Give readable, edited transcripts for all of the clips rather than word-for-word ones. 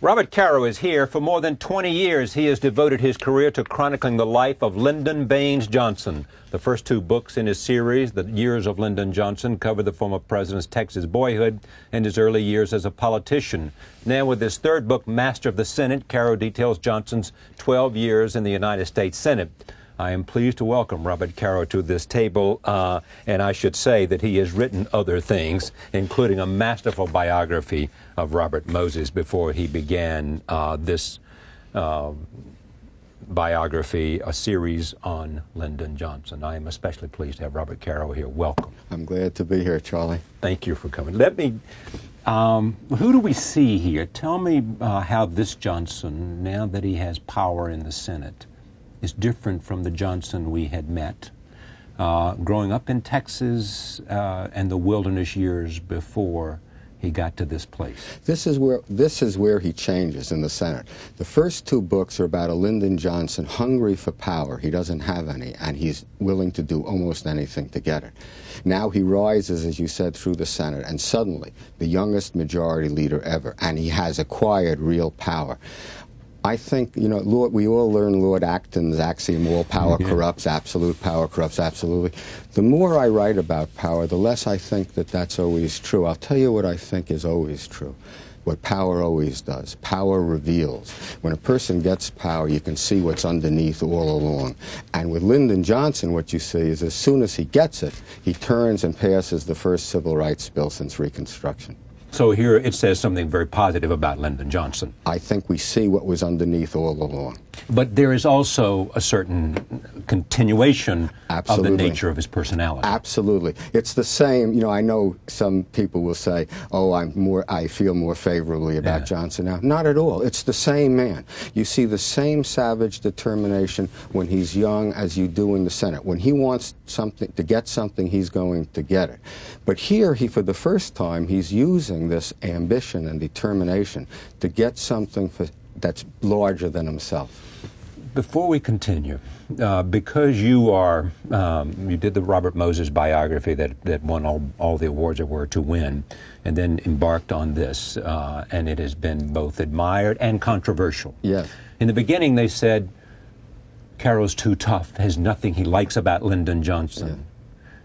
Robert Caro is here. For more than 20 years, he has devoted his career to chronicling the life of Lyndon Baines Johnson. The first two books in his series, The Years of Lyndon Johnson, cover the former president's Texas boyhood and his early years as a politician. Now with his third book, Master of the Senate, Caro details Johnson's 12 years in the United States Senate. I am pleased to welcome Robert Caro to this table, and I should say that he has written other things, including a masterful biography of Robert Moses before he began this biography, a series on Lyndon Johnson. I am especially pleased to have Robert Caro here. Welcome. I'm glad to be here, Charlie. Thank you for coming. Let me, who do we see here? Tell me how this Johnson, now that he has power in the Senate, is different from the Johnson we had met growing up in Texas and the wilderness years before he got to this place. This is where he changes in the Senate. The first two books are about a Lyndon Johnson hungry for power. He doesn't have any, and he's willing to do almost anything to get it. Now he rises, as you said, through the Senate, and suddenly the youngest majority leader ever, and he has acquired real power. I think, you know, we all learn Lord Acton's axiom, all power corrupts, absolute power corrupts absolutely. The more I write about power, the less I think that that's always true. I'll tell you what I think is always true, what power always does. Power reveals. When a person gets power, you can see what's underneath all along. And with Lyndon Johnson, what you see is as soon as he gets it, he turns and passes the first civil rights bill since Reconstruction. So here it says something very positive about Lyndon Johnson. I think we see what was underneath all along. But there is also a certain continuation of the nature of his personality. Absolutely. It's the same, you know, I know some people will say, oh, I feel more favorably about Johnson now. Not at all. It's the same man. You see the same savage determination when he's young as you do in the Senate. When he wants something to get something, he's going to get it. But here, for the first time, he's using this ambition and determination to get something that's larger than himself. Before we continue, because you did the Robert Moses biography that won all the awards there were to win, and then embarked on this, and it has been both admired and controversial. Yes. In the beginning, they said, Caro's too tough, has nothing he likes about Lyndon Johnson. Yeah.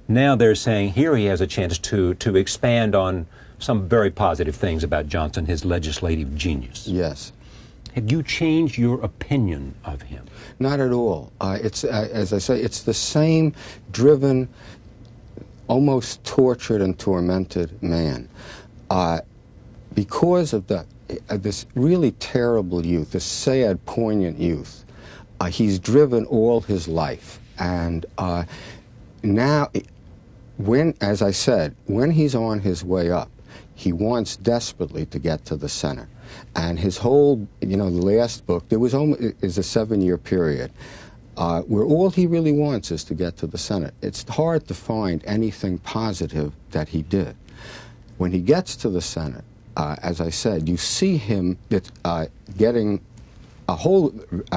Now they're saying here he has a chance to expand on some very positive things about Johnson, his legislative genius. Yes. Have you changed your opinion of him? Not at all. It's as I say, it's the same driven, almost tortured and tormented man. Because of this really terrible youth, this sad, poignant youth, he's driven all his life. And now, as I said, when he's on his way up, he wants desperately to get to the Senate. And his whole, you know, the last book, is a 7-year period where all he really wants is to get to the Senate. It's hard to find anything positive that he did. When he gets to the Senate, as I said, you see him getting a whole,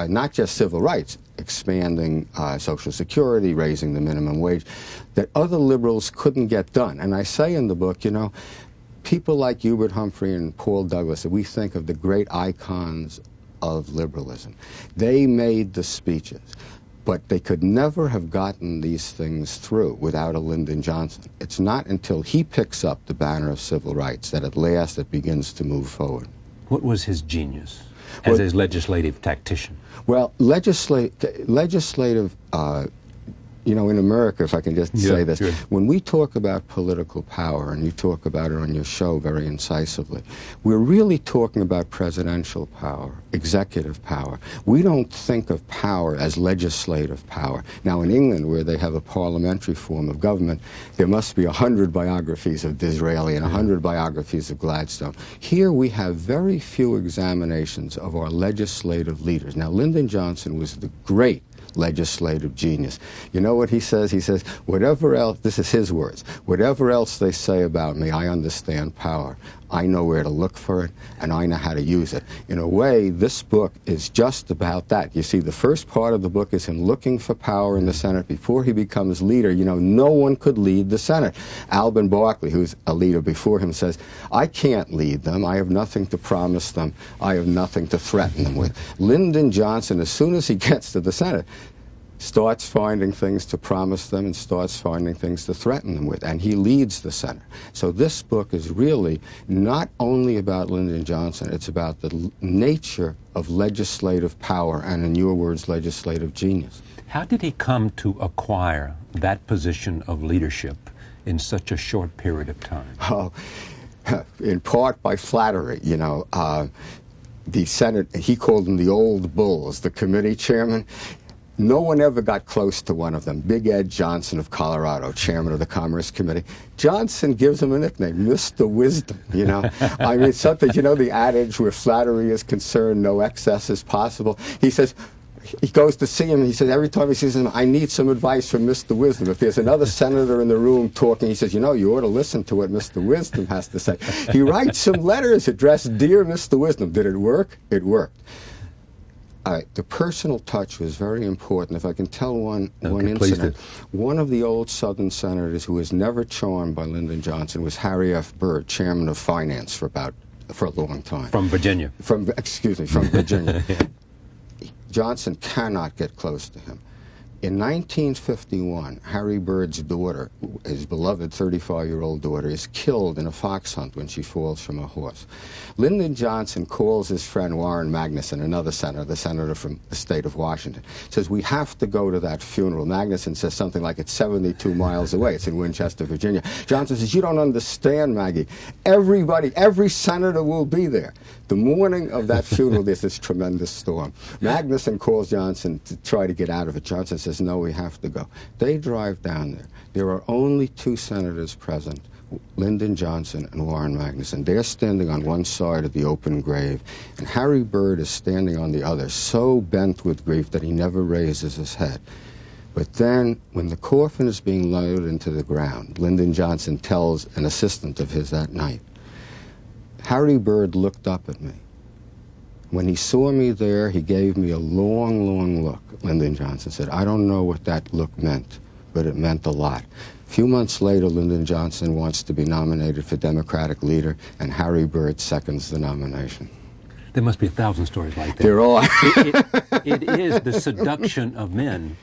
not just civil rights, expanding Social Security, raising the minimum wage, that other liberals couldn't get done. And I say in the book, you know, people like Hubert Humphrey and Paul Douglas, that we think of the great icons of liberalism, they made the speeches, but they could never have gotten these things through without a Lyndon Johnson. It's not until he picks up the banner of civil rights that at last it begins to move forward. What was his genius as a legislative tactician? Well, legislative, you know, in America, if I can just say this, when we talk about political power, and you talk about it on your show very incisively, we're really talking about presidential power, executive power. We don't think of power as legislative power. Now, in England, where they have a parliamentary form of government, there must be 100 biographies of Disraeli and 100 biographies of Gladstone. Here we have very few examinations of our legislative leaders. Now, Lyndon Johnson was the great legislative genius. You know what he says? He says, whatever else, this is his words, whatever else they say about me, I understand power. I know where to look for it, and I know how to use it. In a way, this book is just about that. You see, the first part of the book is him looking for power in the Senate before he becomes leader. You know, no one could lead the Senate. Alben Barkley, who's a leader before him, says, I can't lead them. I have nothing to promise them. I have nothing to threaten them with. Lyndon Johnson, as soon as he gets to the Senate, starts finding things to promise them and starts finding things to threaten them with, and he leads the Senate. So this book is really not only about Lyndon Johnson, it's about the nature of legislative power and, in your words, legislative genius. How did he come to acquire that position of leadership in such a short period of time? Oh, in part by flattery, you know. The Senate, he called them the old bulls, the committee chairman. No one ever got close to one of them. Big Ed Johnson of Colorado, chairman of the Commerce Committee. Johnson gives him a nickname, Mr. Wisdom, you know. I mean, something, you know, the adage where flattery is concerned, no excess is possible. He says, he goes to see him, he says, every time he sees him, I need some advice from Mr. Wisdom. If there's another senator in the room talking, he says, you know, you ought to listen to what Mr. Wisdom has to say. He writes some letters addressed, Dear Mr. Wisdom. Did it work? It worked. The personal touch was very important. If I can tell one incident, one of the old Southern senators who was never charmed by Lyndon Johnson was Harry F. Byrd, chairman of finance for a long time. From Virginia. From Virginia. Yeah. Johnson cannot get close to him. In 1951, Harry Byrd's daughter, his beloved 35-year-old daughter, is killed in a fox hunt when she falls from a horse. Lyndon Johnson calls his friend Warren Magnuson, another senator, the senator from the state of Washington, says, we have to go to that funeral. Magnuson says something like, it's 72 miles away. It's in Winchester, Virginia. Johnson says, you don't understand, Maggie. Every senator will be there. The morning of that funeral, there's this tremendous storm. Magnuson calls Johnson to try to get out of it. Johnson says, no, we have to go. They drive down there. There are only two senators present, Lyndon Johnson and Warren Magnuson. They're standing on one side of the open grave, and Harry Byrd is standing on the other, so bent with grief that he never raises his head. But then, when the coffin is being lowered into the ground, Lyndon Johnson tells an assistant of his that night, Harry Byrd looked up at me. When he saw me there, he gave me a long, long look. Lyndon Johnson said, I don't know what that look meant, but it meant a lot. A few months later, Lyndon Johnson wants to be nominated for Democratic leader, and Harry Byrd seconds the nomination. There must be 1,000 stories like that. There are. It is the seduction of men.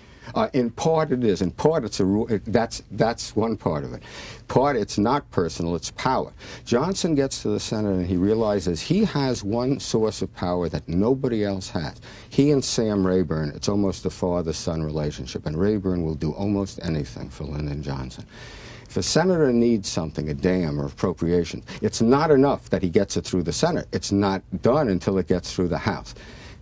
In part it is. In part it's that's one part of it. Part it's not personal, it's power. Johnson gets to the Senate and he realizes he has one source of power that nobody else has. He and Sam Rayburn, it's almost a father-son relationship, and Rayburn will do almost anything for Lyndon Johnson. If a senator needs something, a dam or appropriation, it's not enough that he gets it through the Senate. It's not done until it gets through the House.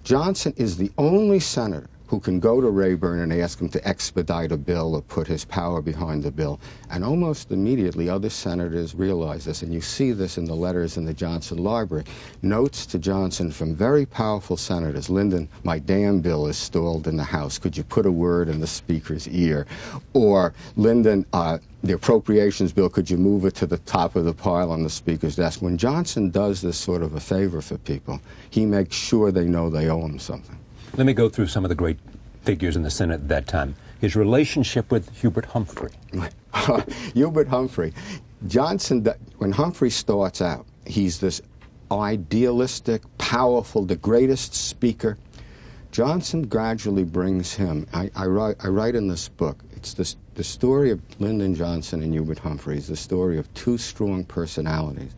Johnson is the only senator who can go to Rayburn and ask him to expedite a bill or put his power behind the bill. And almost immediately, other senators realize this, and you see this in the letters in the Johnson Library. Notes to Johnson from very powerful senators. Lyndon, my damn bill is stalled in the House. Could you put a word in the Speaker's ear? Or, Lyndon, the appropriations bill, could you move it to the top of the pile on the Speaker's desk? When Johnson does this sort of a favor for people, he makes sure they know they owe him something. Let me go through some of the great figures in the Senate at that time. His relationship with Hubert Humphrey. Hubert Humphrey. Johnson, when Humphrey starts out, he's this idealistic, powerful, the greatest speaker. Johnson gradually brings him. I write in this book, it's the story of Lyndon Johnson and Hubert Humphrey is the story of two strong personalities,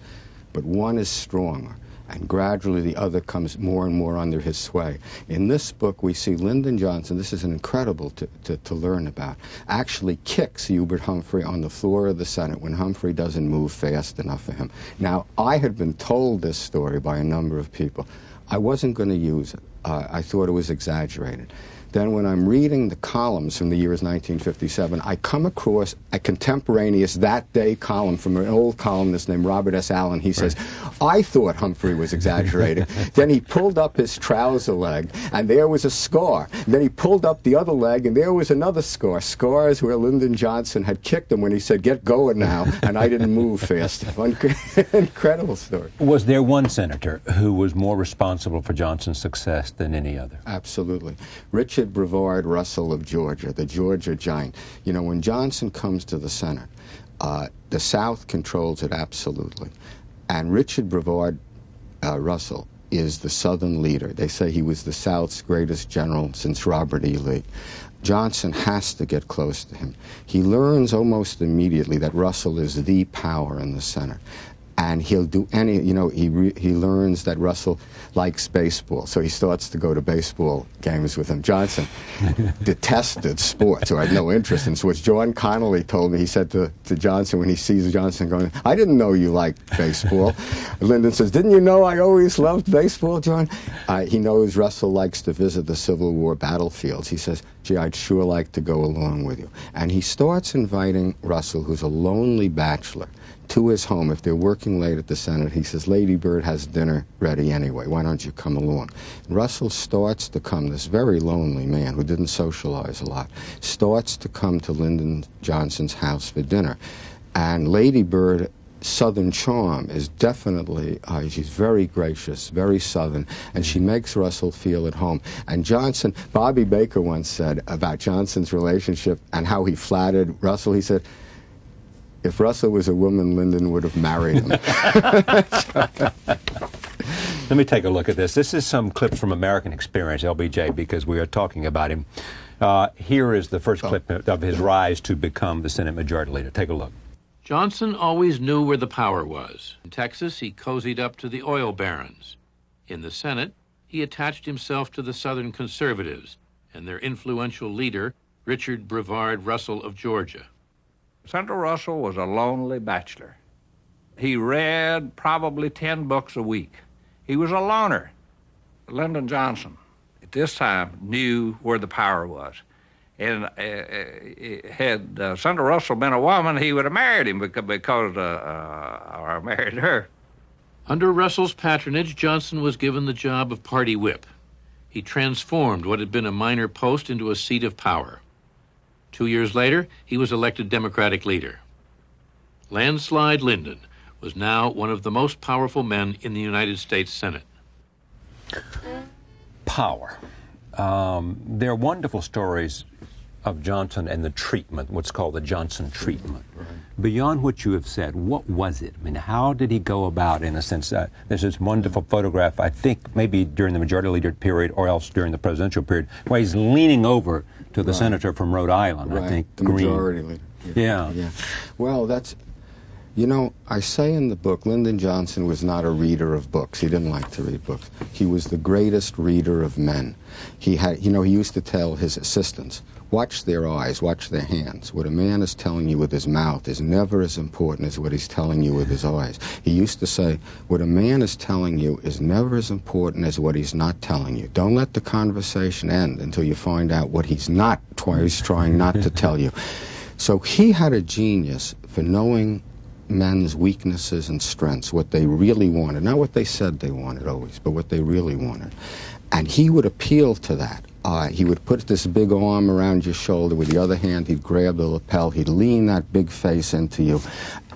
but one is stronger. And gradually the other comes more and more under his sway. In this book, we see Lyndon Johnson, this is incredible to learn about, actually kicks Hubert Humphrey on the floor of the Senate when Humphrey doesn't move fast enough for him. Now, I had been told this story by a number of people. I wasn't going to use it. I thought it was exaggerated. Then when I'm reading the columns from the years 1957, I come across a contemporaneous that day column from an old columnist named Robert S. Allen. He says, I thought Humphrey was exaggerating. Then he pulled up his trouser leg, and there was a scar. And then he pulled up the other leg, and there was another scar. Scars where Lyndon Johnson had kicked him when he said, get going now, and I didn't move fast. Incredible story. Was there one senator who was more responsible for Johnson's success than any other? Absolutely. Richard Brevard Russell of Georgia, the Georgia giant. You know, when Johnson comes to the Senate, the South controls it absolutely. And Richard Brevard Russell is the Southern leader. They say he was the South's greatest general since Robert E. Lee. Johnson has to get close to him. He learns almost immediately that Russell is the power in the Senate. And he'll do any, you know, he learns that Russell likes baseball, so he starts to go to baseball games with him. Johnson detested sports, or had no interest in sports. John Connolly told me, he said to Johnson when he sees Johnson going, I didn't know you liked baseball. Lyndon says, didn't you know I always loved baseball, John? He knows Russell likes to visit the Civil War battlefields. He says, gee, I'd sure like to go along with you. And he starts inviting Russell, who's a lonely bachelor, to his home. If they're working late at the Senate, he says, Lady Bird has dinner ready anyway. Why don't you come along? And Russell starts to come, this very lonely man who didn't socialize a lot, starts to come to Lyndon Johnson's house for dinner. And Lady Bird, Southern charm, is definitely, she's very gracious, very Southern, and she makes Russell feel at home. And Johnson, Bobby Baker once said about Johnson's relationship and how he flattered Russell, he said, if Russell was a woman, Lyndon would have married him. Let me take a look at this. This is some clips from American Experience, LBJ, because we are talking about him. Here is the first clip of his rise to become the Senate Majority Leader. Take a look. Johnson always knew where the power was. In Texas, he cozied up to the oil barons. In the Senate, he attached himself to the Southern conservatives and their influential leader, Richard Brevard Russell of Georgia. Senator Russell was a lonely bachelor. He read probably 10 books a week. He was a loner. Lyndon Johnson, at this time, knew where the power was. And had Senator Russell been a woman, he would have married him because or married her. Under Russell's patronage, Johnson was given the job of party whip. He transformed what had been a minor post into a seat of power. 2 years later, he was elected Democratic leader. Landslide Lyndon was now one of the most powerful men in the United States Senate. Power. There are wonderful stories of Johnson and the treatment, what's called the Johnson treatment. Right. Beyond what you have said, what was it? I mean, how did he go about, in a sense? There's this wonderful photograph, I think maybe during the Majority Leader period or else during the presidential period, where he's leaning over to the senator from Rhode Island, I think. The Majority Leader. Yeah. Well, that's, you know, I say in the book, Lyndon Johnson was not a reader of books. He didn't like to read books. He was the greatest reader of men. He had, you know, he used to tell his assistants, watch their eyes, watch their hands. What a man is telling you with his mouth is never as important as what he's telling you with his eyes. He used to say, what a man is telling you is never as important as what he's not telling you. Don't let the conversation end until you find out what he's not, he's trying not to tell you. So he had a genius for knowing men's weaknesses and strengths, what they really wanted. Not what they said they wanted always, but what they really wanted. And he would appeal to that. He would put this big arm around your shoulder. With the other hand, he'd grab the lapel. He'd lean that big face into you.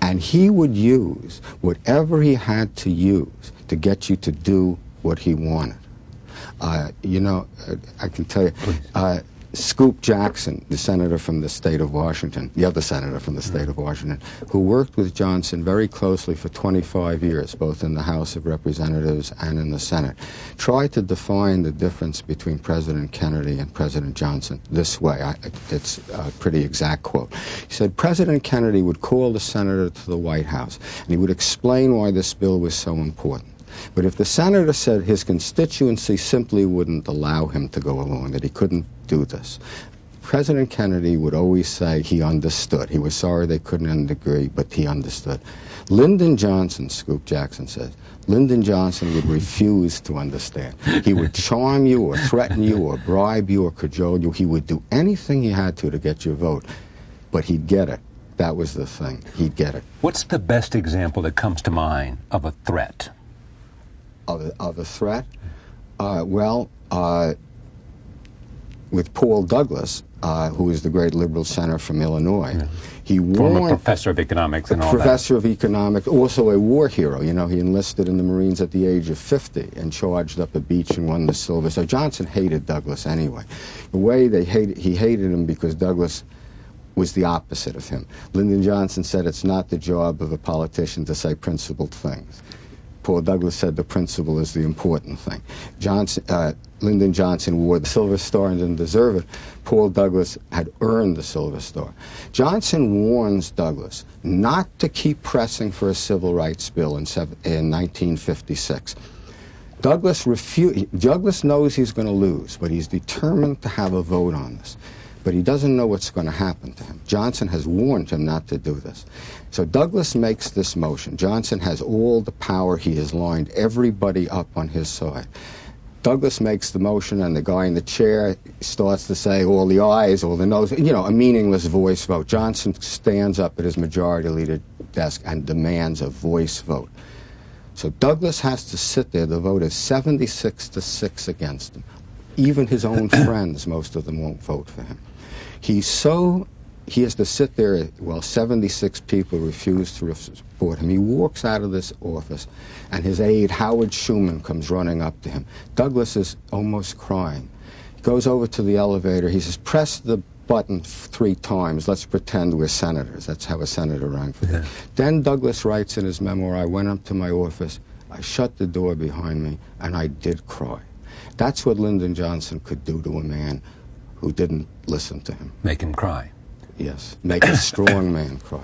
And he would use whatever he had to use to get you to do what he wanted. You know, I can tell you, Scoop Jackson, the senator from the state of Washington, the other senator from the state of Washington, who worked with Johnson very closely for 25 years, both in the House of Representatives and in the Senate, tried to define the difference between President Kennedy and President Johnson this way. It's a pretty exact quote. He said, President Kennedy would call the senator to the White House, and he would explain why this bill was so important. But if the senator said his constituency simply wouldn't allow him to go along, that he couldn't do this, President Kennedy would always say he understood. He was sorry they couldn't agree, but he understood. Lyndon Johnson, Scoop Jackson says, Lyndon Johnson would refuse to understand. He would charm you or threaten you or bribe you or cajole you. He would do anything he had to get your vote, but he'd get it. That was the thing. He'd get it. What's the best example that comes to mind of a threat? Of a threat? With Paul Douglas, who is the great liberal senator from Illinois, he warned... Former professor of economics and all that. Professor of economics, also a war hero. You know, he enlisted in the Marines at the age of 50 and charged up a beach and won the Silver. So Johnson hated Douglas anyway. The way he hated him because Douglas was the opposite of him. Lyndon Johnson said it's not the job of a politician to say principled things. Paul Douglas said the principle is the important thing. Lyndon Johnson wore the Silver Star and didn't deserve it. Paul Douglas had earned the Silver Star. Johnson warns Douglas not to keep pressing for a civil rights bill in 1956. Douglas knows he's going to lose, but he's determined to have a vote on this. But he doesn't know what's going to happen to him. Johnson has warned him not to do this. So Douglas makes this motion. Johnson has all the power. He has lined everybody up on his side. Douglas makes the motion, and the guy in the chair starts to say, all the ayes, all the noes, you know, a meaningless voice vote. Johnson stands up at his majority leader desk and demands a voice vote. So Douglas has to sit there. The vote is 76-6 against him. Even his own friends, most of them won't vote for him. He has to sit there while 76 people refuse to support him. He walks out of this office, and his aide, Howard Schuman, comes running up to him. Douglas is almost crying. He goes over to the elevator. He says, press the button 3 times. Let's pretend we're senators. That's how a senator ran for him. Then Douglas writes in his memoir, I went up to my office, I shut the door behind me, and I did cry. That's what Lyndon Johnson could do to a man who didn't listen to him. Make him cry. Yes, make a strong man cry.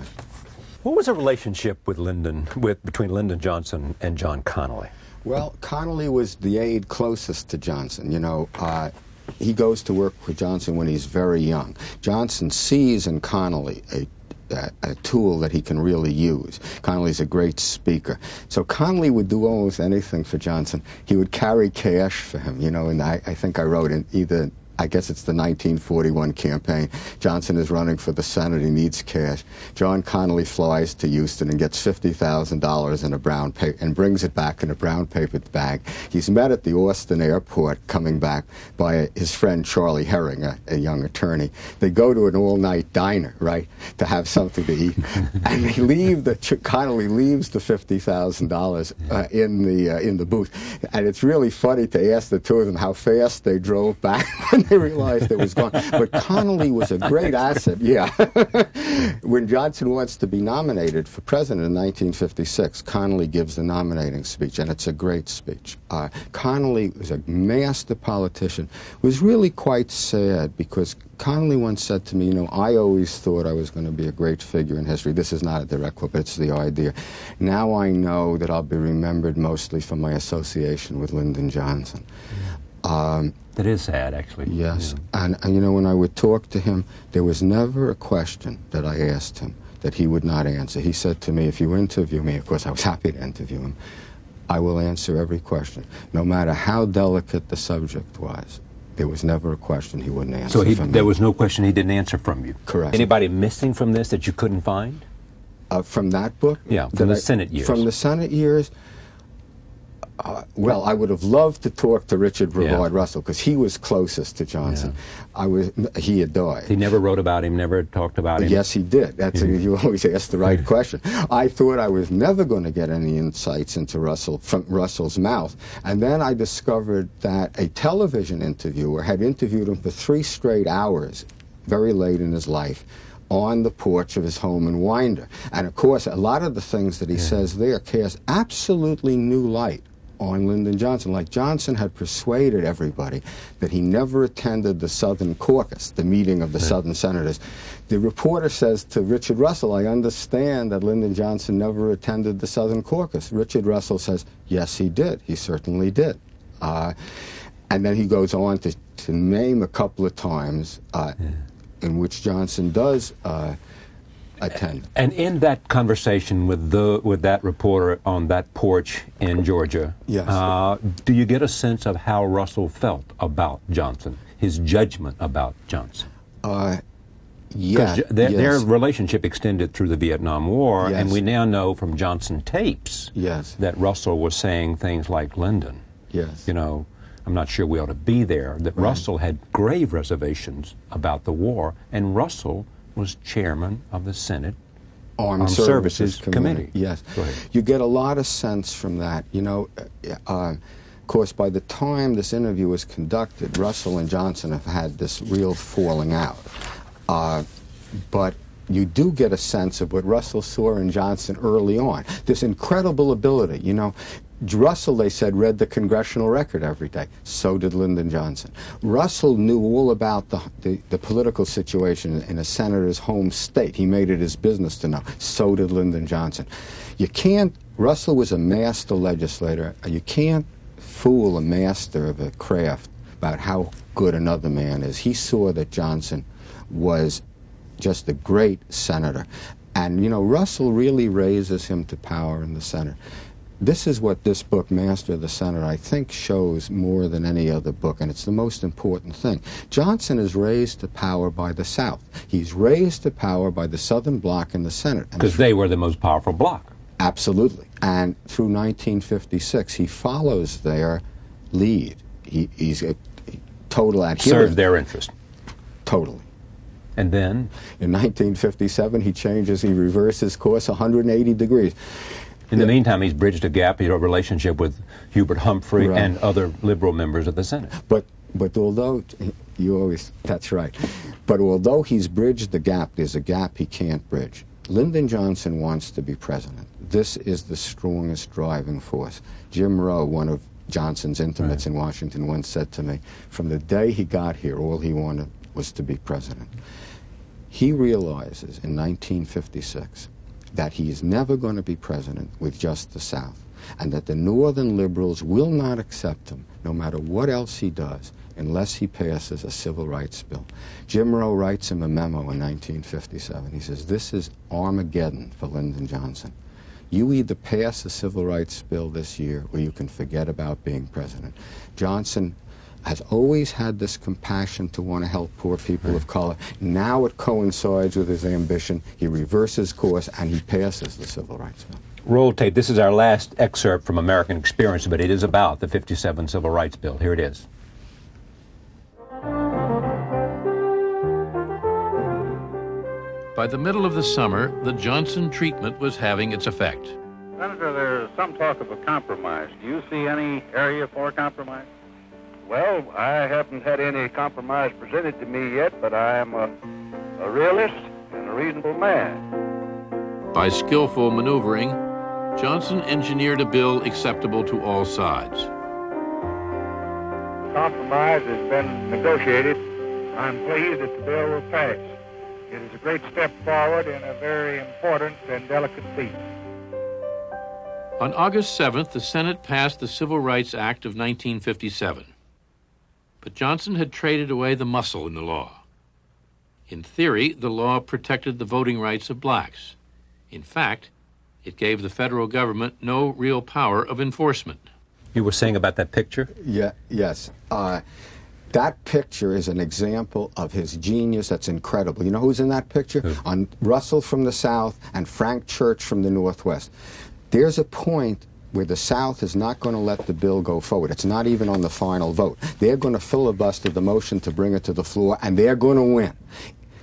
What was the relationship between Lyndon Johnson and John Connally? Well, Connally was the aide closest to Johnson. You know, he goes to work with Johnson when he's very young. Johnson sees in Connally a tool that he can really use. Connally's a great speaker. So Connally would do almost anything for Johnson. He would carry cash for him, you know, and I think I wrote in either, I guess it's the 1941 campaign. Johnson is running for the Senate. He needs cash. John Connally flies to Houston and gets $50,000 in a brown paper and brings it back in a brown paper bag. He's met at the Austin airport coming back by his friend Charlie Herring, a young attorney. They go to an all-night diner, right, to have something to eat. And they leave Connally leaves the $50,000 in the booth. And it's really funny to ask the two of them how fast they drove back when they realized it was gone. But Connally was a great asset, yeah. When Johnson wants to be nominated for president in 1956, Connally gives the nominating speech, and it's a great speech. Connally was a master politician. It was really quite sad because Connally once said to me, you know, I always thought I was going to be a great figure in history. This is not a direct quote, but it's the idea. Now I know that I'll be remembered mostly for my association with Lyndon Johnson. That is sad, actually. Yes, and you know, when I would talk to him, there was never a question that I asked him that he would not answer. He said to me, if you interview me, of course I was happy to interview him, I will answer every question, no matter how delicate the subject was. There was never a question he wouldn't answer. So there was no question he didn't answer from you? Correct. Anybody missing from this that you couldn't find? From that book? Yeah, from the Senate years. From the Senate years? Well, I would have loved to talk to Richard Brevard Russell because he was closest to Johnson. He had died. He never wrote about him, never talked about him? Yes, he did. You always ask the right question. I thought I was never going to get any insights into Russell from Russell's mouth. And then I discovered that a television interviewer had interviewed him for 3 straight hours, very late in his life, on the porch of his home in Winder. And of course, a lot of the things that he says there cast absolutely new light on Lyndon Johnson. Like Johnson had persuaded everybody that he never attended the Southern Caucus, the meeting of the Southern Senators. The reporter says to Richard Russell, I understand that Lyndon Johnson never attended the Southern Caucus. Richard Russell says, yes, he did. He certainly did. And then he goes on to name a couple of times in which Johnson does attended. And in that conversation with that reporter on that porch in Georgia, Yes. Do you get a sense of how Russell felt about Johnson, his judgment about Johnson? Yeah, their relationship extended through the Vietnam War, Yes. and we now know from Johnson tapes Yes. that Russell was saying things like, Lyndon, Yes. you know, I'm not sure we ought to be there, that Russell had grave reservations about the war, and Russell was chairman of the Senate Armed Services Committee. Yes. Go ahead. You get a lot of sense from that. You know, of course, by the time this interview was conducted, Russell and Johnson have had this real falling out. But you do get a sense of what Russell saw in Johnson early on. This incredible ability, you know. Russell, they said, read the congressional record every day. So did Lyndon Johnson. Russell knew all about the political situation in a senator's home state. He made it his business to know. So did Lyndon Johnson. You can't, Russell was a master legislator. You can't fool a master of a craft about how good another man is. He saw that Johnson was just a great senator. And, you know, Russell really raises him to power in the Senate. This is what this book, Master of the Senate, I think shows more than any other book, and it's the most important thing. Johnson is raised to power by the South. He's raised to power by the Southern Bloc in the Senate. Because they were the most powerful bloc. Absolutely. And through 1956, he follows their lead. He's a total adherent. Served their interest. Totally. And then? In 1957, he reverses course 180 degrees. In the meantime, he's bridged a gap, a relationship with Hubert Humphrey and other liberal members of the Senate. But although, that's right. But although he's bridged the gap, there's a gap he can't bridge. Lyndon Johnson wants to be president. This is the strongest driving force. Jim Rowe, one of Johnson's intimates in Washington, once said to me, from the day he got here, all he wanted was to be president. He realizes in 1956 that he is never going to be president with just the South, and that the Northern liberals will not accept him, no matter what else he does, unless he passes a civil rights bill. Jim Rowe writes him a memo in 1957. He says, this is Armageddon for Lyndon Johnson. You either pass a civil rights bill this year, or you can forget about being president. Johnson has always had this compassion to want to help poor people of color. Now it coincides with his ambition. He reverses course, and he passes the civil rights bill. Roll tape. This is our last excerpt from American Experience, but it is about the 57 Civil Rights Bill. Here it is. By the middle of the summer, the Johnson treatment was having its effect. Senator, there's some talk of a compromise. Do you see any area for a compromise? Well, I haven't had any compromise presented to me yet, but I am a realist and a reasonable man. By skillful maneuvering, Johnson engineered a bill acceptable to all sides. Compromise has been negotiated. I'm pleased that the bill will pass. It is a great step forward in a very important and delicate field. On August 7th, the Senate passed the Civil Rights Act of 1957. But Johnson had traded away the muscle in the law. In theory, the law protected the voting rights of blacks. In fact, it gave the federal government no real power of enforcement. You were saying about that picture? Yeah, yes. That picture is an example of his genius that's incredible. You know who's in that picture? On Russell from the South and Frank Church from the Northwest. There's a point where the South is not going to let the bill go forward. It's not even on the final vote. They're going to filibuster the motion to bring it to the floor, and they're going to win.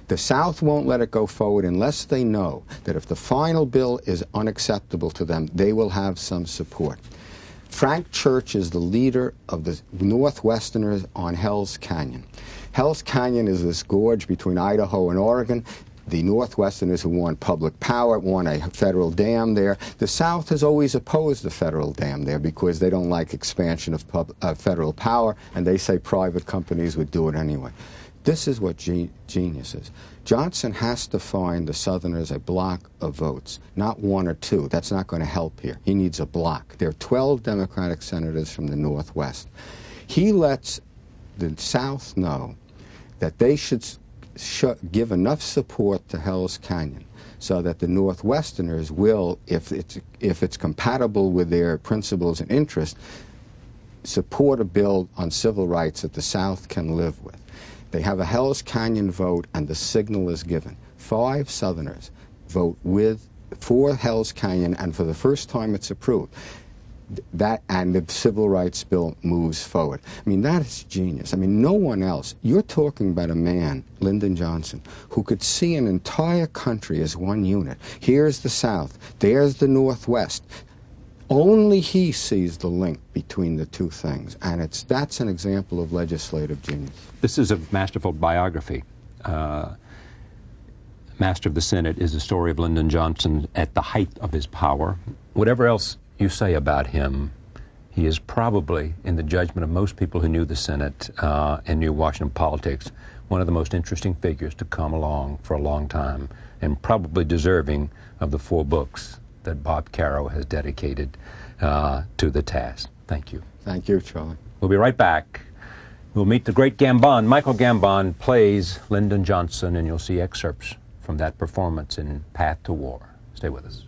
The South won't let it go forward unless they know that if the final bill is unacceptable to them, they will have some support. Frank Church is the leader of the Northwesterners on Hell's Canyon. Hell's Canyon is this gorge between Idaho and Oregon. The Northwesterners who want public power want a federal dam there. The South has always opposed the federal dam there because they don't like expansion of federal power, and they say private companies would do it anyway. This is what genius is. Johnson has to find the Southerners a block of votes, not one or two. That's not going to help here. He needs a block. There are 12 Democratic senators from the Northwest. He lets the South know that they should give enough support to Hell's Canyon so that the Northwesterners will, if it's compatible with their principles and interests, support a bill on civil rights that the South can live with. They have a Hell's Canyon vote, and the signal is given. 5 Southerners vote for Hell's Canyon, and for the first time it's approved. And the civil rights bill moves forward. I mean, that is genius. I mean, no one else. You're talking about a man, Lyndon Johnson, who could see an entire country as one unit. Here's the South, there's the Northwest. Only he sees the link between the two things, and that's an example of legislative genius. This is a masterful biography. Master of the Senate is the story of Lyndon Johnson at the height of his power. Whatever else you say about him, he is probably, in the judgment of most people who knew the Senate and knew Washington politics, one of the most interesting figures to come along for a long time, and probably deserving of the 4 books that Bob Caro has dedicated to the task. Thank you. Thank you, Charlie. We'll be right back. We'll meet the great Gambon. Michael Gambon plays Lyndon Johnson, and you'll see excerpts from that performance in Path to War. Stay with us.